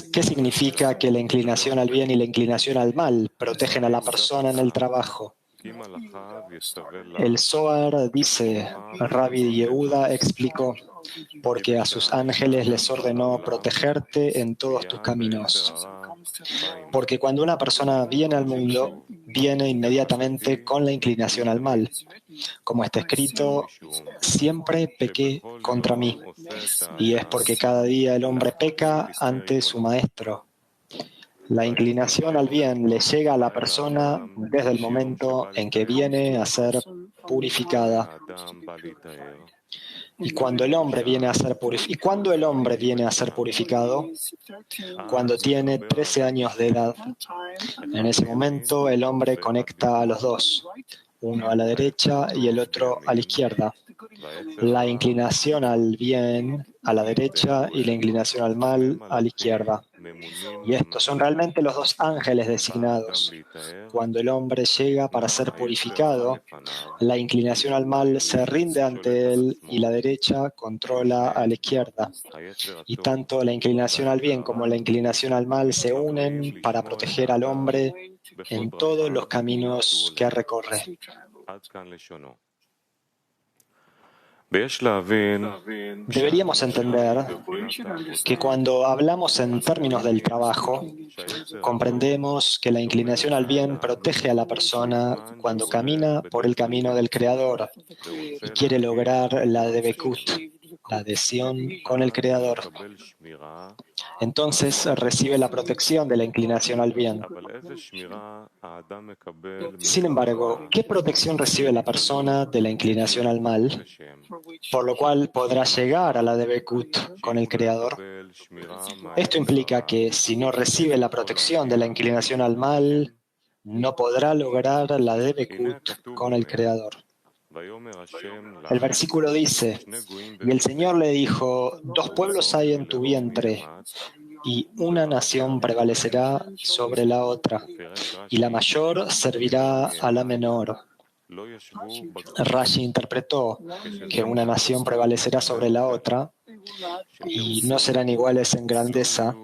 ¿qué significa que la inclinación al bien y la inclinación al mal protegen a la persona en el trabajo? El Zohar dice, Rabbi Yehuda explicó, porque a sus ángeles les ordenó protegerte en todos tus caminos. Porque cuando una persona viene al mundo, viene inmediatamente con la inclinación al mal. Como está escrito, siempre pequé contra mí. Y es porque cada día el hombre peca ante su maestro. La inclinación al bien le llega a la persona desde el momento en que viene a ser purificada. ¿Y cuando el hombre viene a ser purificado? Cuando tiene 13 años de edad. En ese momento el hombre conecta a los dos, uno a la derecha y el otro a la izquierda. La inclinación al bien a la derecha y la inclinación al mal a la izquierda. Y estos son realmente los dos ángeles designados. Cuando el hombre llega para ser purificado, la inclinación al mal se rinde ante él y la derecha controla a la izquierda. Y tanto la inclinación al bien como la inclinación al mal se unen para proteger al hombre en todos los caminos que recorre. Deberíamos entender que cuando hablamos en términos del trabajo, comprendemos que la inclinación al bien protege a la persona cuando camina por el camino del Creador y quiere lograr la debekut, la adhesión con el Creador. Entonces recibe la protección de la inclinación al bien. Sin embargo, ¿qué protección recibe la persona de la inclinación al mal? Por lo cual podrá llegar a la debekut con el Creador. Esto implica que si no recibe la protección de la inclinación al mal, no podrá lograr la debekut con el Creador. El versículo dice, y el Señor le dijo, 2 pueblos hay en tu vientre, y una nación prevalecerá sobre la otra, y la mayor servirá a la menor. Rashi interpretó que una nación prevalecerá sobre la otra y no serán iguales en grandeza.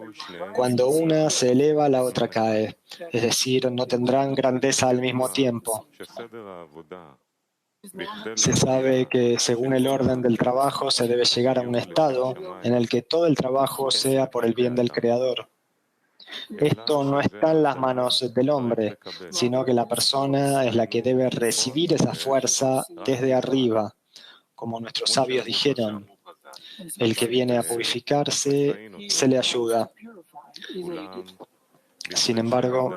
Cuando una se eleva, la otra cae. Es decir, no tendrán grandeza al mismo tiempo. Se sabe que según el orden del trabajo se debe llegar a un estado en el que todo el trabajo sea por el bien del Creador. Esto no está en las manos del hombre, sino que la persona es la que debe recibir esa fuerza desde arriba. Como nuestros sabios dijeron, el que viene a purificarse se le ayuda. Sin embargo,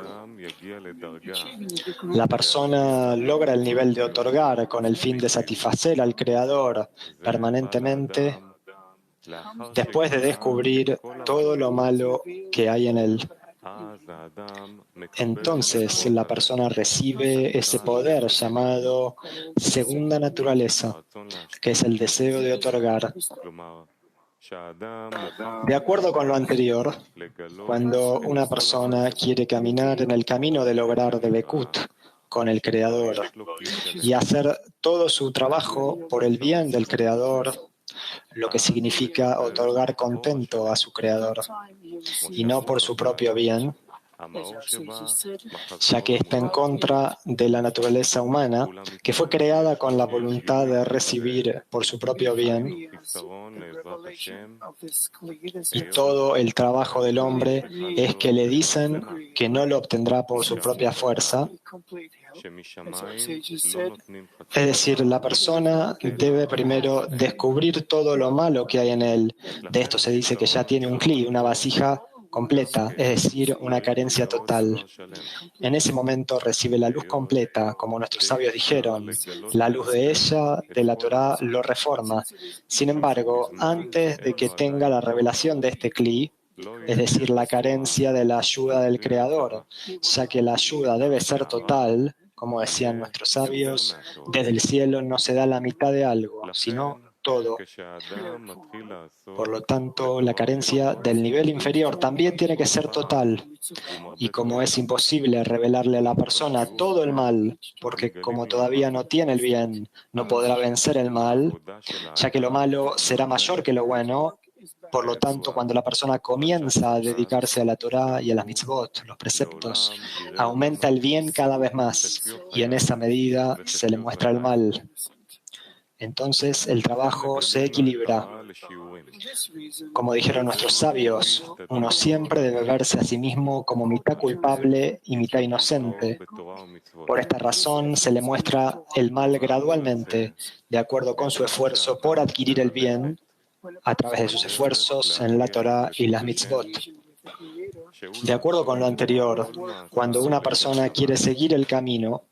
la persona logra el nivel de otorgar con el fin de satisfacer al Creador permanentemente después de descubrir todo lo malo que hay en él. Entonces la persona recibe ese poder llamado segunda naturaleza, que es el deseo de otorgar. De acuerdo con lo anterior, cuando una persona quiere caminar en el camino de lograr debekut con el Creador y hacer todo su trabajo por el bien del Creador, lo que significa otorgar contento a su Creador y no por su propio bien, ya que está en contra de la naturaleza humana, que fue creada con la voluntad de recibir por su propio bien, y todo el trabajo del hombre es que le dicen que no lo obtendrá por su propia fuerza. Es decir, la persona debe primero descubrir todo lo malo que hay en él. De esto se dice que ya tiene un kli, una vasija completa, es decir, una carencia total. En ese momento recibe la luz completa, como nuestros sabios dijeron. La luz de ella, de la Torá, lo reforma. Sin embargo, antes de que tenga la revelación de este kli, es decir, la carencia de la ayuda del Creador, ya que la ayuda debe ser total, como decían nuestros sabios, desde el cielo no se da la mitad de algo, sino todo. Por lo tanto, la carencia del nivel inferior también tiene que ser total. Y como es imposible revelarle a la persona todo el mal, porque como todavía no tiene el bien, no podrá vencer el mal, ya que lo malo será mayor que lo bueno, Por lo tanto, cuando la persona comienza a dedicarse a la Torá y a las mitzvot, los preceptos, aumenta el bien cada vez más y en esa medida se le muestra el mal. Entonces el trabajo se equilibra. Como dijeron nuestros sabios, uno siempre debe verse a sí mismo como mitad culpable y mitad inocente. Por esta razón se le muestra el mal gradualmente, de acuerdo con su esfuerzo por adquirir el bien, a través de sus esfuerzos en la Torá y las mitzvot. De acuerdo con lo anterior, cuando una persona quiere seguir el camino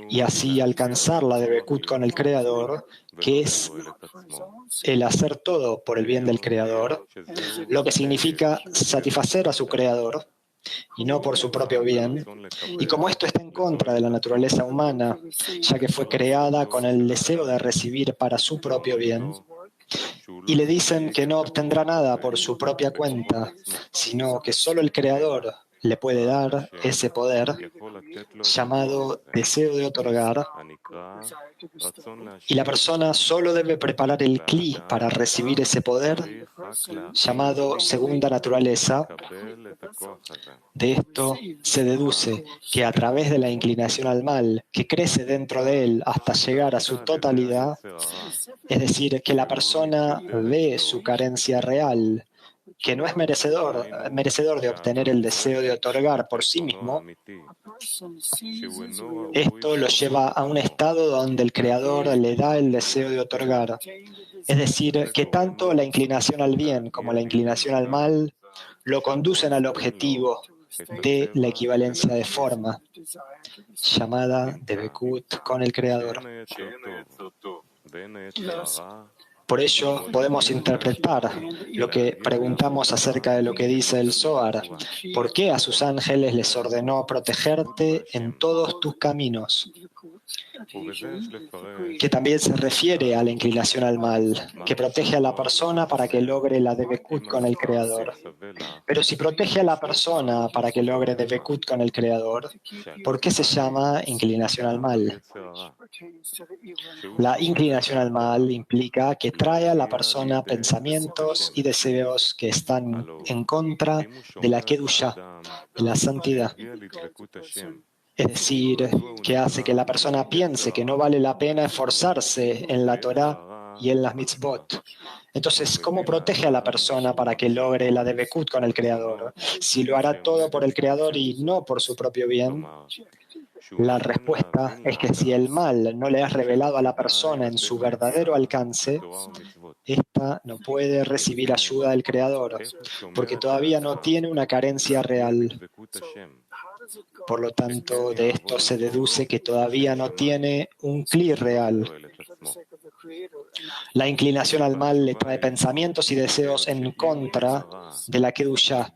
y así alcanzar la debekut con el Creador, que es el hacer todo por el bien del Creador, lo que significa satisfacer a su Creador y no por su propio bien. Y como esto está en contra de la naturaleza humana, ya que fue creada con el deseo de recibir para su propio bien, y le dicen que no obtendrá nada por su propia cuenta, sino que solo el Creador le puede dar ese poder llamado deseo de otorgar, y la persona solo debe preparar el cli para recibir ese poder llamado segunda naturaleza. De esto se deduce que a través de la inclinación al mal que crece dentro de él hasta llegar a su totalidad, es decir, que la persona ve su carencia real, que no es merecedor de obtener el deseo de otorgar por sí mismo, esto lo lleva a un estado donde el Creador le da el deseo de otorgar. Es decir, que tanto la inclinación al bien como la inclinación al mal lo conducen al objetivo de la equivalencia de forma, llamada debekut con el Creador. Por ello, podemos interpretar lo que preguntamos acerca de lo que dice el Zohar. ¿Por qué a sus ángeles les ordenó protegerte en todos tus caminos? Que también se refiere a la inclinación al mal, que protege a la persona para que logre la debekut con el Creador. Pero si protege a la persona para que logre debekut con el Creador, ¿por qué se llama inclinación al mal? La inclinación al mal implica que trae a la persona pensamientos y deseos que están en contra de la Kedushá, de la santidad. Es decir, que hace que la persona piense que no vale la pena esforzarse en la Torá y en las mitzvot. Entonces, ¿cómo protege a la persona para que logre la debekut con el Creador? Si lo hará todo por el Creador y no por su propio bien. La respuesta es que si el mal no le es revelado a la persona en su verdadero alcance, ésta no puede recibir ayuda del Creador, porque todavía no tiene una carencia real. Por lo tanto, de esto se deduce que todavía no tiene un cli real. La inclinación al mal le trae pensamientos y deseos en contra de la Kedushá,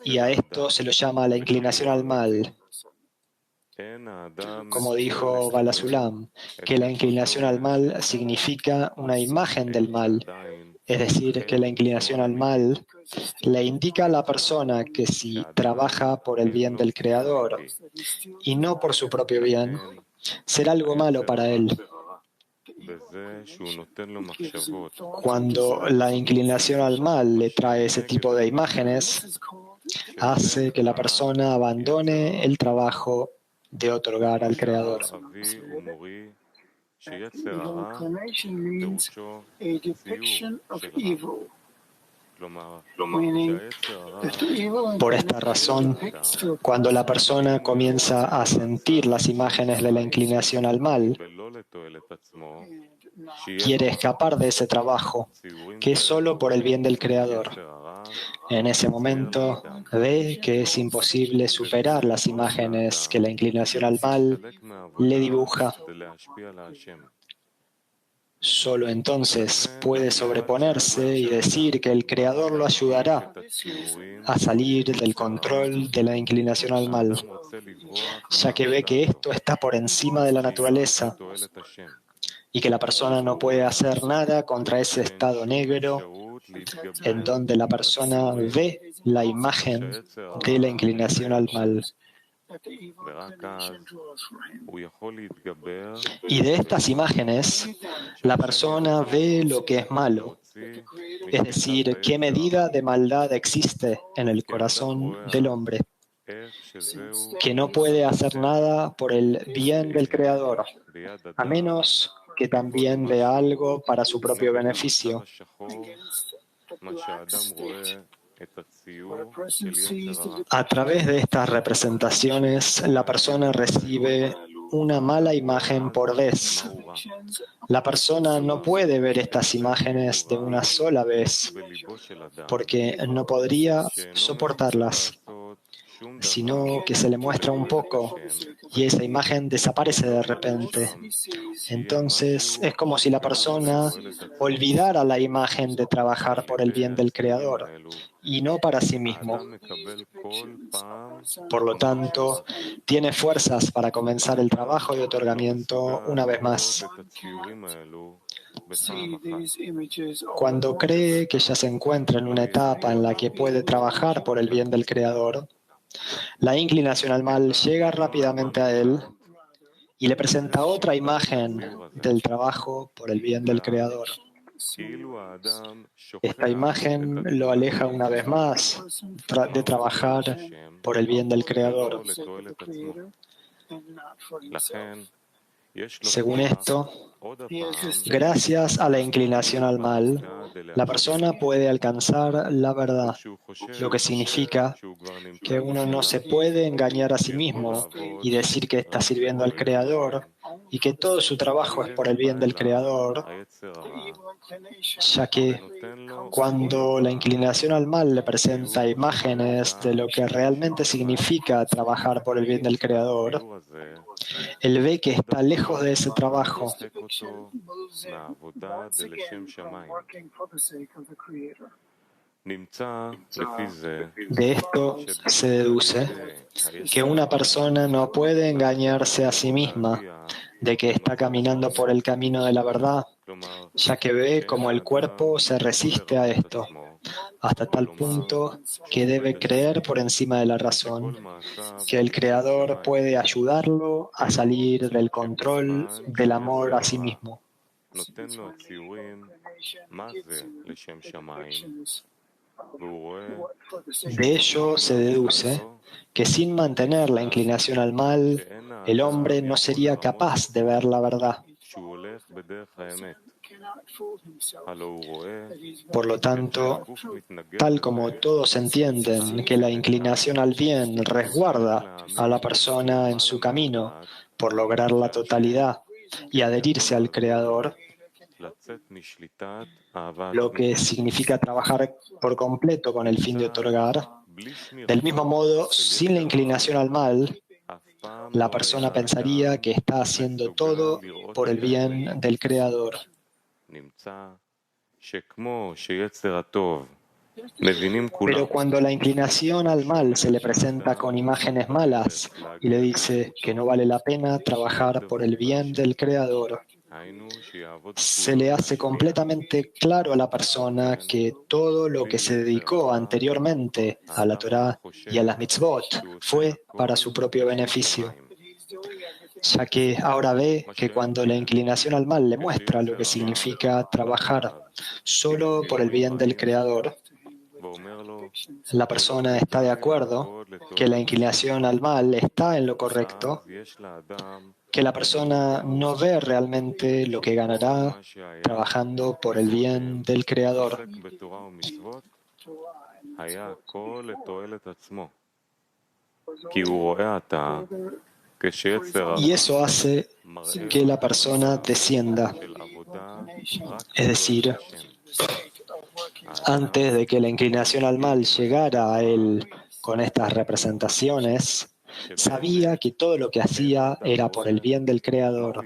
y a esto se lo llama la inclinación al mal. Como dijo Balasulam, que la inclinación al mal significa una imagen del mal, es decir, que la inclinación al mal le indica a la persona que si trabaja por el bien del Creador y no por su propio bien, será algo malo para él. Cuando la inclinación al mal le trae ese tipo de imágenes, hace que la persona abandone el trabajo de otorgar al Creador. Por esta razón, cuando la persona comienza a sentir las imágenes de la inclinación al mal, quiere escapar de ese trabajo, que es solo por el bien del Creador. En ese momento, ve que es imposible superar las imágenes que la inclinación al mal le dibuja. Solo entonces puede sobreponerse y decir que el Creador lo ayudará a salir del control de la inclinación al mal, ya que ve que esto está por encima de la naturaleza y que la persona no puede hacer nada contra ese estado negro en donde la persona ve la imagen de la inclinación al mal. Y de estas imágenes, la persona ve lo que es malo, es decir, qué medida de maldad existe en el corazón del hombre, que no puede hacer nada por el bien del Creador, a menos que también vea algo para su propio beneficio. A través de estas representaciones, la persona recibe una mala imagen por vez. La persona no puede ver estas imágenes de una sola vez, porque no podría soportarlas, sino que se le muestra un poco y esa imagen desaparece de repente. Entonces es como si la persona olvidara la imagen de trabajar por el bien del Creador y no para sí mismo. Por lo tanto, tiene fuerzas para comenzar el trabajo de otorgamiento una vez más. Cuando cree que ya se encuentra en una etapa en la que puede trabajar por el bien del Creador, la inclinación al mal llega rápidamente a él y le presenta otra imagen del trabajo por el bien del Creador. Esta imagen lo aleja una vez más de trabajar por el bien del Creador. Según esto, gracias a la inclinación al mal, la persona puede alcanzar la verdad, lo que significa que uno no se puede engañar a sí mismo y decir que está sirviendo al Creador y que todo su trabajo es por el bien del Creador, ya que cuando la inclinación al mal le presenta imágenes de lo que realmente significa trabajar por el bien del Creador, él ve que está lejos de ese trabajo. De esto se deduce que una persona no puede engañarse a sí misma de que está caminando por el camino de la verdad, ya que ve como el cuerpo se resiste a esto, hasta tal punto que debe creer por encima de la razón, que el Creador puede ayudarlo a salir del control del amor a sí mismo. De ello se deduce que sin mantener la inclinación al mal, el hombre no sería capaz de ver la verdad. Por lo tanto, tal como todos entienden que la inclinación al bien resguarda a la persona en su camino por lograr la totalidad y adherirse al Creador, lo que significa trabajar por completo con el fin de otorgar, del mismo modo, sin la inclinación al mal, la persona pensaría que está haciendo todo por el bien del Creador. Pero cuando la inclinación al mal se le presenta con imágenes malas y le dice que no vale la pena trabajar por el bien del Creador, se le hace completamente claro a la persona que todo lo que se dedicó anteriormente a la Torá y a las mitzvot fue para su propio beneficio, ya que ahora ve que cuando la inclinación al mal le muestra lo que significa trabajar solo por el bien del Creador, la persona está de acuerdo que la inclinación al mal está en lo correcto, que la persona no ve realmente lo que ganará trabajando por el bien del Creador. Y eso hace que la persona descienda. Es decir, antes de que la inclinación al mal llegara a él con estas representaciones, sabía que todo lo que hacía era por el bien del Creador,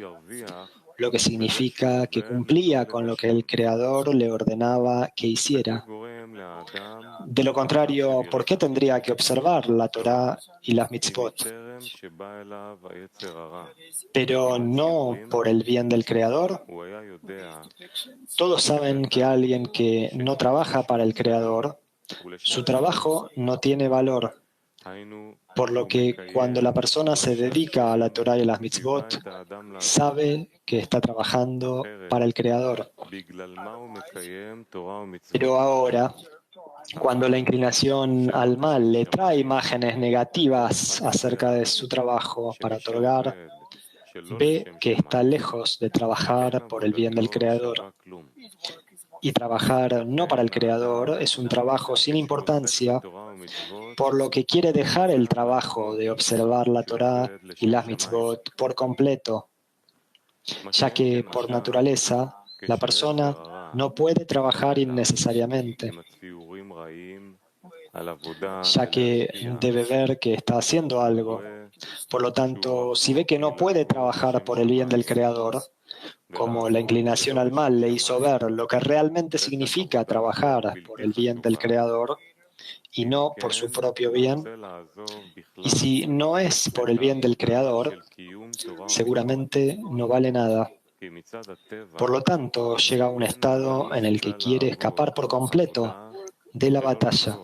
lo que significa que cumplía con lo que el Creador le ordenaba que hiciera. De lo contrario, ¿por qué tendría que observar la Torá y las mitzvot? Pero no por el bien del Creador. Todos saben que alguien que no trabaja para el Creador, su trabajo no tiene valor Por lo que cuando la persona se dedica a la Torá y las mitzvot, sabe que está trabajando para el Creador. Pero ahora, cuando la inclinación al mal le trae imágenes negativas acerca de su trabajo para otorgar, ve que está lejos de trabajar por el bien del Creador. Y trabajar no para el Creador es un trabajo sin importancia, por lo que quiere dejar el trabajo de observar la Torá y las mitzvot por completo, ya que por naturaleza la persona no puede trabajar innecesariamente, ya que debe ver que está haciendo algo. Por lo tanto, si ve que no puede trabajar por el bien del Creador, como la inclinación al mal le hizo ver lo que realmente significa trabajar por el bien del Creador y no por su propio bien, y si no es por el bien del Creador, seguramente no vale nada. Por lo tanto, llega a un estado en el que quiere escapar por completo de la batalla.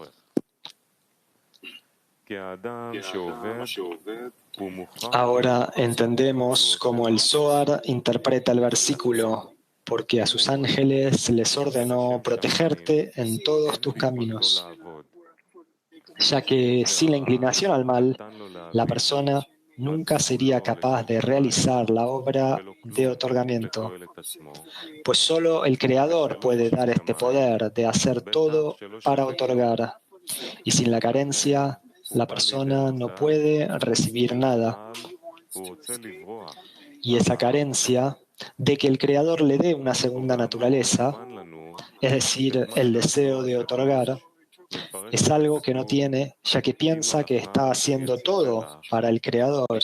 Ahora entendemos cómo el Zohar interpreta el versículo, porque a sus ángeles les ordenó protegerte en todos tus caminos, ya que sin la inclinación al mal, la persona nunca sería capaz de realizar la obra de otorgamiento, pues solo el Creador puede dar este poder de hacer todo para otorgar, y sin la carencia, la persona no puede recibir nada. Y esa carencia de que el Creador le dé una segunda naturaleza, es decir, el deseo de otorgar, es algo que no tiene, ya que piensa que está haciendo todo para el Creador.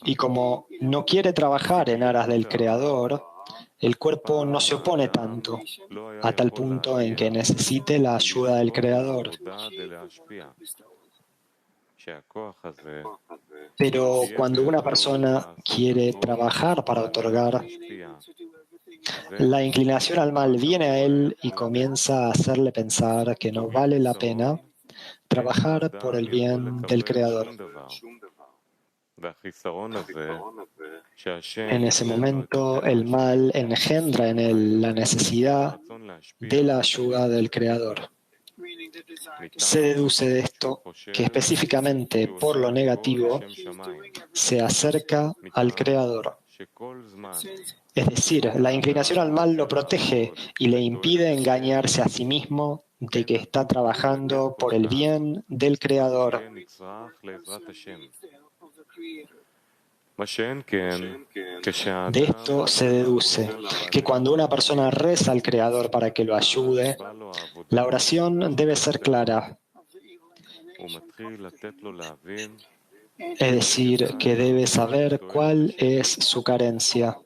Y como no quiere trabajar en aras del Creador, el cuerpo no se opone tanto, a tal punto en que necesite la ayuda del Creador. Pero cuando una persona quiere trabajar para otorgar, la inclinación al mal viene a él y comienza a hacerle pensar que no vale la pena trabajar por el bien del Creador. En ese momento, el mal engendra en él la necesidad de la ayuda del Creador. Se deduce de esto que específicamente por lo negativo se acerca al Creador. Es decir, la inclinación al mal lo protege y le impide engañarse a sí mismo de que está trabajando por el bien del Creador. De esto se deduce que cuando una persona reza al Creador para que lo ayude, la oración debe ser clara. Es decir, que debe saber cuál es su carencia,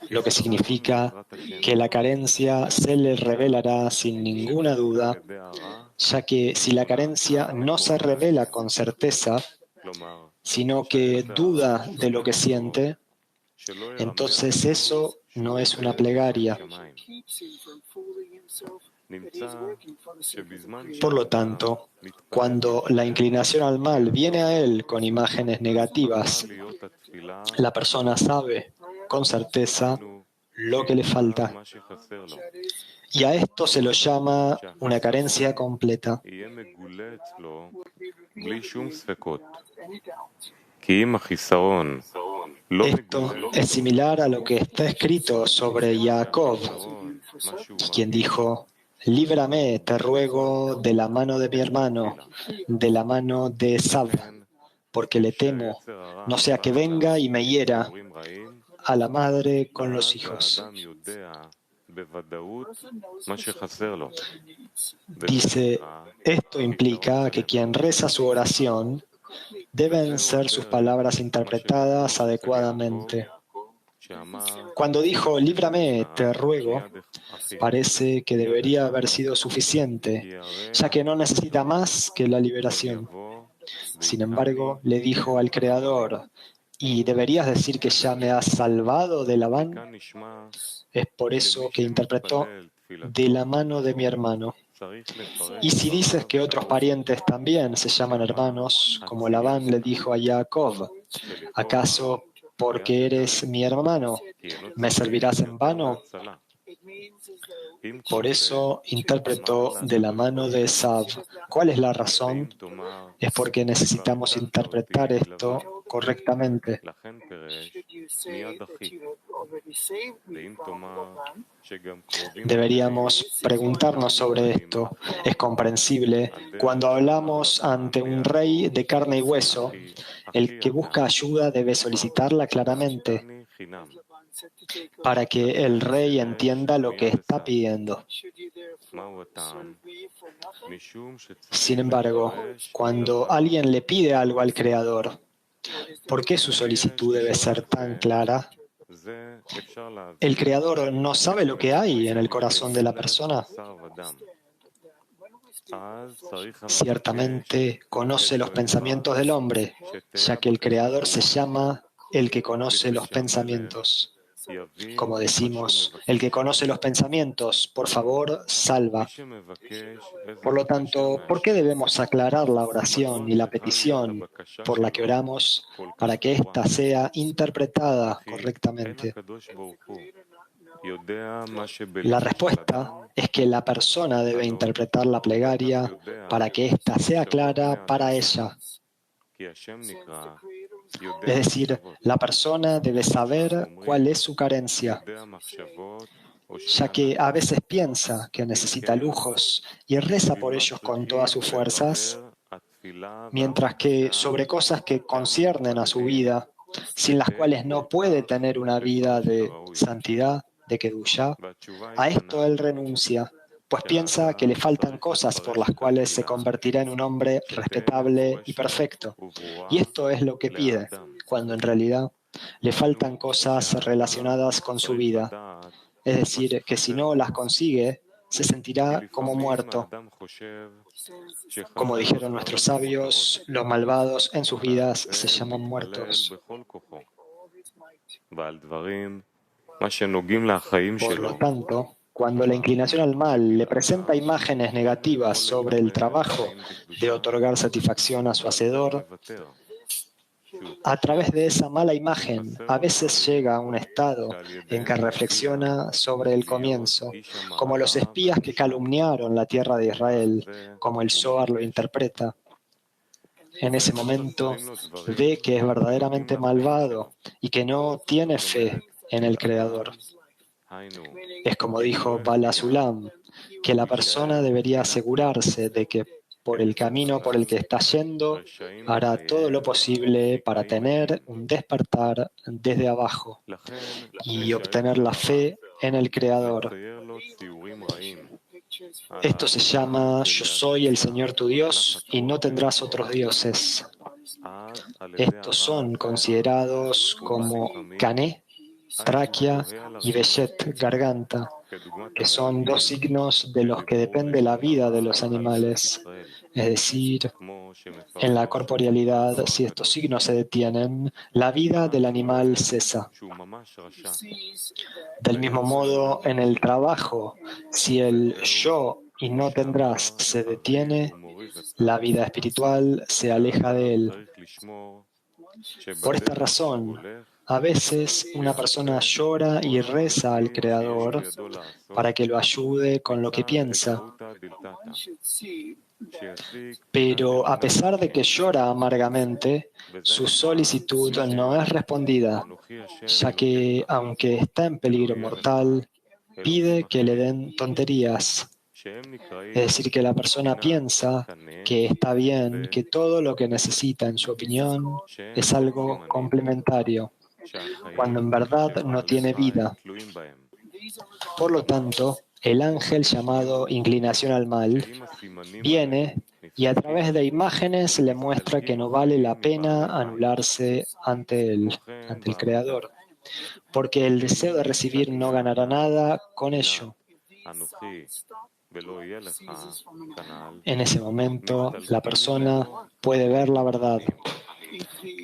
lo que significa que la carencia se le revelará sin ninguna duda, ya que si la carencia no se revela con certeza, sino que duda de lo que siente, entonces eso no es una plegaria. Por lo tanto, cuando la inclinación al mal viene a él con imágenes negativas, la persona sabe con certeza lo que le falta. Y a esto se lo llama una carencia completa. Esto es similar a lo que está escrito sobre Jacob, quien dijo: líbrame, te ruego, de la mano de mi hermano, de la mano de Esav, porque le temo, no sea que venga y me hiera a la madre con los hijos. Dice, esto implica que quien reza su oración deben ser sus palabras interpretadas adecuadamente. Cuando dijo, líbrame, te ruego, parece que debería haber sido suficiente, ya que no necesita más que la liberación. Sin embargo, le dijo al Creador, ¿y deberías decir que ya me has salvado de Labán? Es por eso que interpretó de la mano de mi hermano. Y si dices que otros parientes también se llaman hermanos, como Labán le dijo a Jacob, ¿acaso porque eres mi hermano, me servirás en vano? Por eso interpretó de la mano de Esav. ¿Cuál es la razón? Es porque necesitamos interpretar esto correctamente. Deberíamos preguntarnos sobre esto. Es comprensible. Cuando hablamos ante un rey de carne y hueso, el que busca ayuda debe solicitarla claramente para que el rey entienda lo que está pidiendo. Sin embargo, cuando alguien le pide algo al Creador, ¿por qué su solicitud debe ser tan clara? ¿El Creador no sabe lo que hay en el corazón de la persona? Ciertamente conoce los pensamientos del hombre, ya que el Creador se llama el que conoce los pensamientos. Como decimos, el que conoce los pensamientos, por favor, salva. Por lo tanto, ¿por qué debemos aclarar la oración y la petición por la que oramos para que ésta sea interpretada correctamente? La respuesta es que la persona debe interpretar la plegaria para que ésta sea clara para ella. Es decir, la persona debe saber cuál es su carencia, ya que a veces piensa que necesita lujos y reza por ellos con todas sus fuerzas, mientras que sobre cosas que conciernen a su vida, sin las cuales no puede tener una vida de santidad, de Kedushá, a esto él renuncia, pues piensa que le faltan cosas por las cuales se convertirá en un hombre respetable y perfecto. Y esto es lo que pide, cuando en realidad le faltan cosas relacionadas con su vida. Es decir, que si no las consigue, se sentirá como muerto. Como dijeron nuestros sabios, los malvados en sus vidas se llaman muertos. Por lo tanto, cuando la inclinación al mal le presenta imágenes negativas sobre el trabajo de otorgar satisfacción a su hacedor, a través de esa mala imagen, a veces llega a un estado en que reflexiona sobre el comienzo, como los espías que calumniaron la tierra de Israel, como el Zohar lo interpreta. En ese momento ve que es verdaderamente malvado y que no tiene fe en el Creador. Es como dijo Bala Sulam, que la persona debería asegurarse de que por el camino por el que está yendo hará todo lo posible para tener un despertar desde abajo y obtener la fe en el Creador. Esto se llama Yo soy el Señor tu Dios y no tendrás otros dioses. Estos son considerados como Cané, tráquea, y Beshet, garganta, que son dos signos de los que depende la vida de los animales. Es decir, en la corporealidad, si estos signos se detienen, la vida del animal cesa. Del mismo modo, en el trabajo, si el yo y no tendrás se detiene, la vida espiritual se aleja de él. Por esta razón, a veces una persona llora y reza al Creador para que lo ayude con lo que piensa. Pero a pesar de que llora amargamente, su solicitud no es respondida, ya que, aunque está en peligro mortal, pide que le den tonterías. Es decir, que la persona piensa que está bien, que todo lo que necesita, en su opinión, es algo complementario, cuando en verdad no tiene vida. Por lo tanto, el ángel llamado inclinación al mal viene y a través de imágenes le muestra que no vale la pena anularse ante él, ante el Creador, porque el deseo de recibir no ganará nada con ello. En ese momento, la persona puede ver la verdad,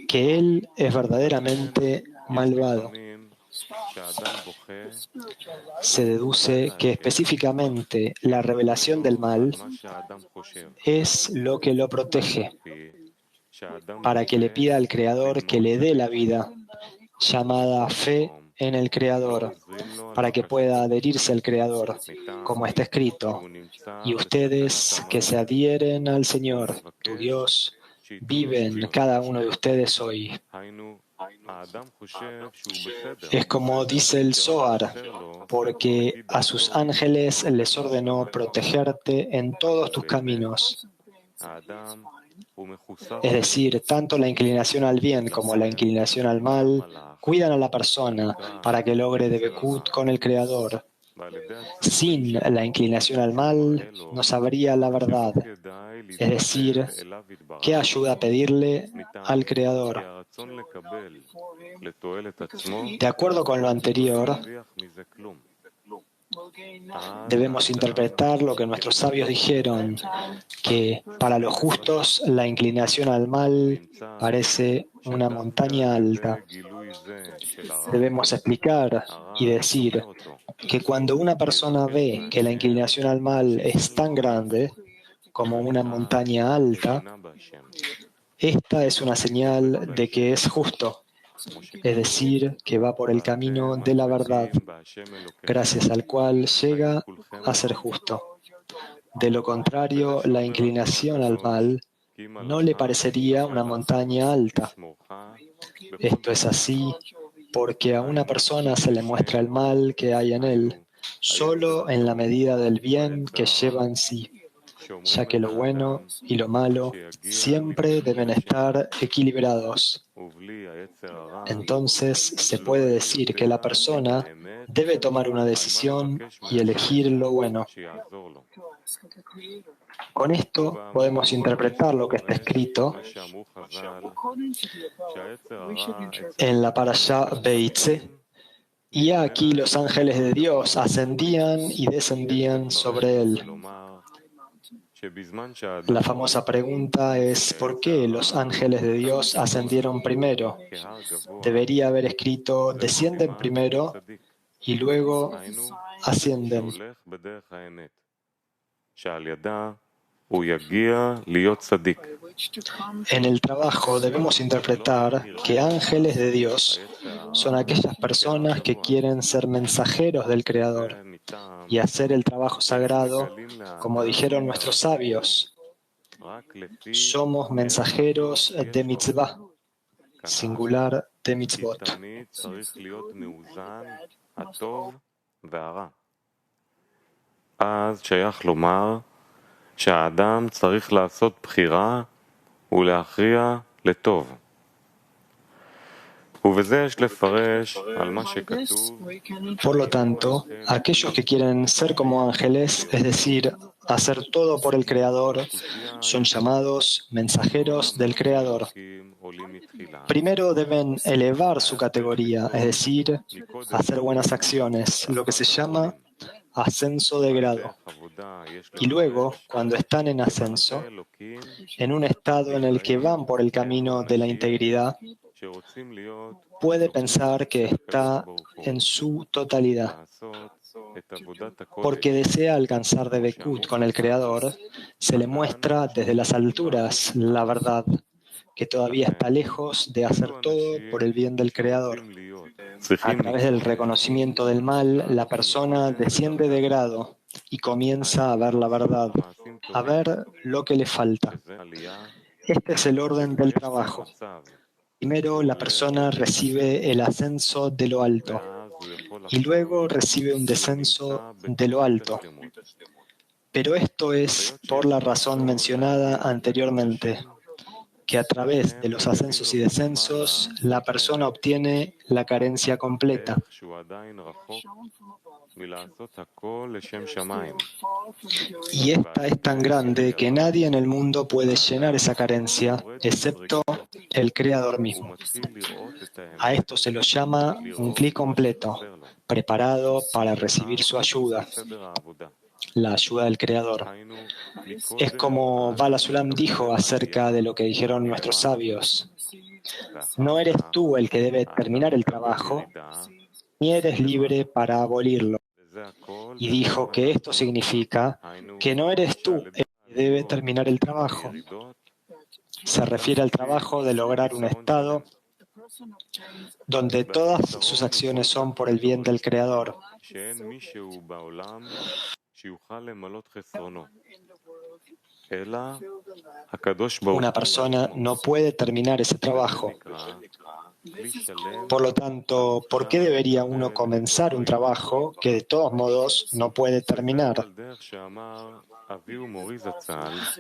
que él es verdaderamente malvado. se deduce que específicamente la revelación del mal es lo que lo protege, para que le pida al Creador que le dé la vida, llamada fe en el Creador, para que pueda adherirse al Creador, como está escrito. Y ustedes que se adhieren al Señor, tu Dios, viven cada uno de ustedes hoy. Es como dice el Zohar, porque a sus ángeles les ordenó protegerte en todos tus caminos. Es decir, tanto la inclinación al bien como la inclinación al mal cuidan a la persona para que logre debekut con el Creador. Sin la inclinación al mal, no sabría la verdad. Es decir, ¿qué ayuda a pedirle al Creador? De acuerdo con lo anterior, debemos interpretar lo que nuestros sabios dijeron, que para los justos la inclinación al mal parece una montaña alta. Debemos explicar y decir que cuando una persona ve que la inclinación al mal es tan grande como una montaña alta, esta es una señal de que es justo, es decir, que va por el camino de la verdad, gracias al cual llega a ser justo. De lo contrario, la inclinación al mal no le parecería una montaña alta. Esto es así porque a una persona se le muestra el mal que hay en él, solo en la medida del bien que lleva en sí, ya que lo bueno y lo malo siempre deben estar equilibrados. Entonces se puede decir que la persona debe tomar una decisión y elegir lo bueno. Con esto podemos interpretar lo que está escrito en la parashá Beitze. Y aquí los ángeles de Dios ascendían y descendían sobre él. La famosa pregunta es, ¿por qué los ángeles de Dios ascendieron primero? Debería haber escrito, descienden primero y luego ascienden. En el trabajo debemos interpretar que ángeles de Dios son aquellas personas que quieren ser mensajeros del Creador y hacer el trabajo sagrado, como dijeron nuestros sabios. Somos mensajeros de mitzvah, singular de mitzvot. שהאדם צריך לעשות בחירה ולהכריע לטוב. ובזה יש לפרש על מה שכתוב. Por lo tanto, aquellos que quieren ser como ángeles, es decir, hacer todo por el Creador, son llamados mensajeros del Creador. Primero deben elevar su categoría, es decir, hacer buenas acciones, lo que se llama ascenso de grado. Y luego, cuando están en ascenso, en un estado en el que van por el camino de la integridad, puede pensar que está en su totalidad. Porque desea alcanzar debekut con el Creador, se le muestra desde las alturas la verdad, que todavía está lejos de hacer todo por el bien del Creador. A través del reconocimiento del mal, la persona desciende de grado y comienza a ver la verdad, a ver lo que le falta. Este es el orden del trabajo. Primero, la persona recibe el ascenso de lo alto y luego recibe un descenso de lo alto. Pero esto es por la razón mencionada anteriormente, que a través de los ascensos y descensos la persona obtiene la carencia completa. Y esta es tan grande que nadie en el mundo puede llenar esa carencia, excepto el Creador mismo. A esto se lo llama un clic completo, preparado para recibir su ayuda, la ayuda del Creador. Es como Bala Sulam dijo acerca de lo que dijeron nuestros sabios. No eres tú el que debe terminar el trabajo, ni eres libre para abolirlo. Y dijo que esto significa que no eres tú el que debe terminar el trabajo. Se refiere al trabajo de lograr un estado donde todas sus acciones son por el bien del Creador. Una persona no puede terminar ese trabajo. Por lo tanto, ¿por qué debería uno comenzar un trabajo que de todos modos no puede terminar?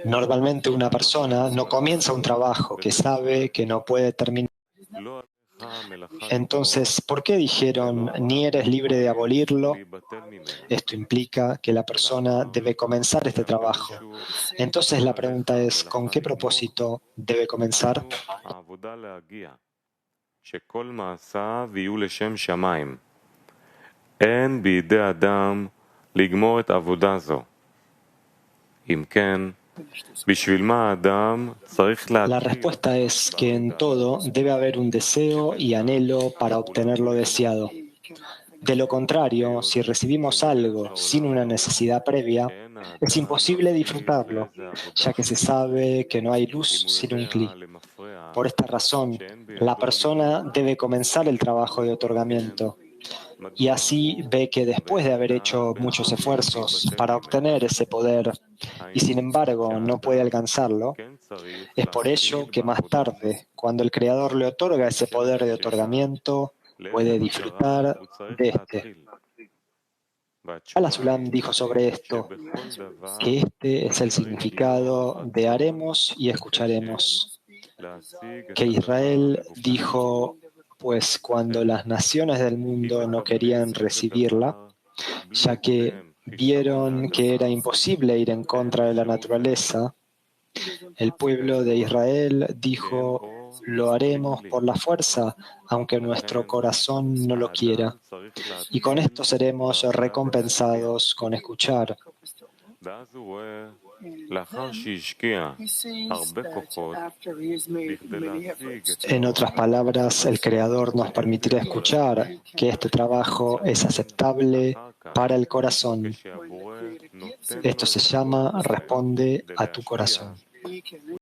Normalmente una persona no comienza un trabajo que sabe que no puede terminar. Entonces, ¿por qué dijeron ni eres libre de abolirlo? Esto implica que la persona debe comenzar este trabajo. Entonces la pregunta es, ¿con qué propósito debe comenzar? La respuesta es que en todo debe haber un deseo y anhelo para obtener lo deseado. De lo contrario, si recibimos algo sin una necesidad previa, es imposible disfrutarlo, ya que se sabe que no hay luz sin un cli. Por esta razón, la persona debe comenzar el trabajo de otorgamiento. Y así ve que después de haber hecho muchos esfuerzos para obtener ese poder, y sin embargo no puede alcanzarlo, es por ello que más tarde, cuando el Creador le otorga ese poder de otorgamiento, puede disfrutar de este. Al-Sulam dijo sobre esto, que este es el significado de haremos y escucharemos. Que Israel dijo, pues cuando las naciones del mundo no querían recibirla, ya que vieron que era imposible ir en contra de la naturaleza, el pueblo de Israel dijo, lo haremos por la fuerza, aunque nuestro corazón no lo quiera. Y con esto seremos recompensados con escuchar. En otras palabras, el Creador nos permitirá escuchar que este trabajo es aceptable para el corazón. Esto se llama responde a tu corazón.